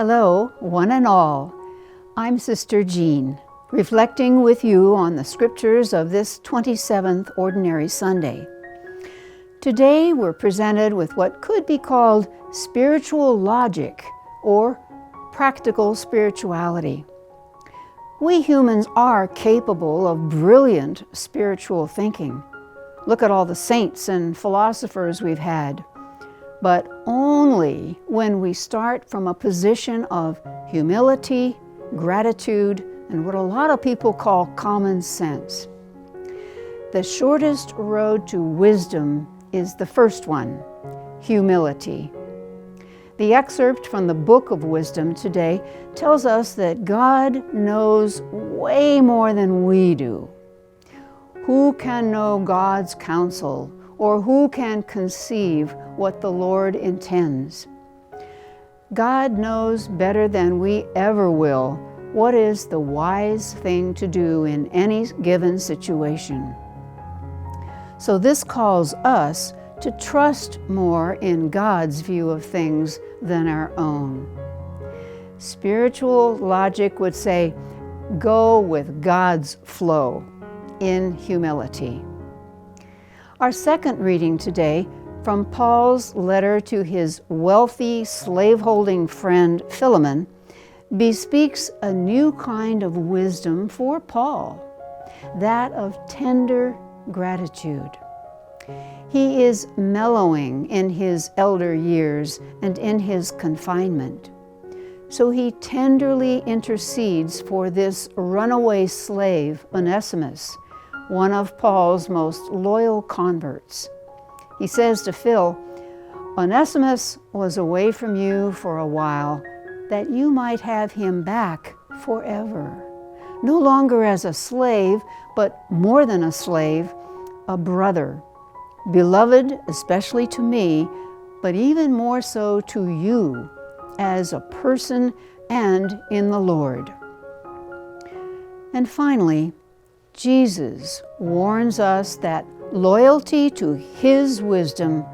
Hello, one and all. I'm Sister Jeanne, reflecting with you on the scriptures of this 27th Ordinary Sunday. Today we're presented with what could be called spiritual logic or practical spirituality. We humans are capable of brilliant spiritual thinking. Look at all the saints and philosophers we've had. But only when we start from a position of humility, gratitude, and what a lot of people call common sense. The shortest road to wisdom is the first one, humility. The excerpt from the Book of Wisdom today tells us that God knows way more than we do. Who can know God's counsel, or who can conceive what the Lord intends? God knows better than we ever will what is the wise thing to do in any given situation. So this calls us to trust more in God's view of things than our own. Spiritual logic would say, go with God's flow in humility. Our second reading today from Paul's letter to his wealthy slaveholding friend Philemon bespeaks a new kind of wisdom for Paul, that of tender gratitude. He is mellowing in his elder years and in his confinement. So he tenderly intercedes for this runaway slave, Onesimus, one of Paul's most loyal converts. He says to Phil, Onesimus was away from you for a while, that you might have him back forever, no longer as a slave, but more than a slave, a brother, beloved especially to me, but even more so to you as a person and in the Lord. And finally, Jesus warns us that loyalty to His wisdom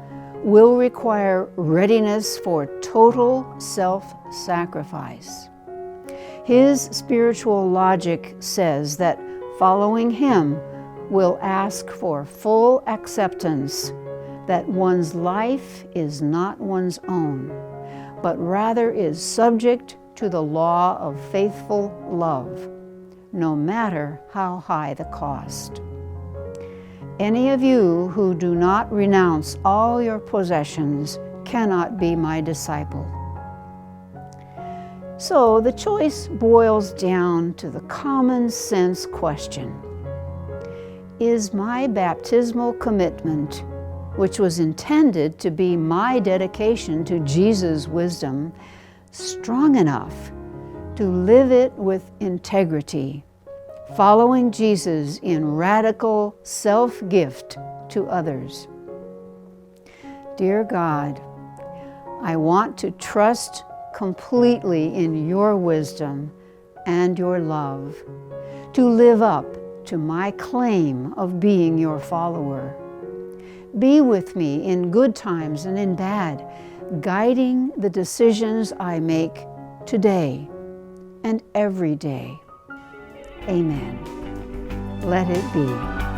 will require readiness for total self-sacrifice. His spiritual logic says that following Him will ask for full acceptance that one's life is not one's own, but rather is subject to the law of faithful love, no matter how high the cost. Any of you who do not renounce all your possessions cannot be my disciple. So the choice boils down to the common sense question: is my baptismal commitment, which was intended to be my dedication to Jesus' wisdom, strong enough to live it with integrity, following Jesus in radical self-gift to others? Dear God, I want to trust completely in your wisdom and your love, to live up to my claim of being your follower. Be with me in good times and in bad, guiding the decisions I make today and every day. Amen. Let it be.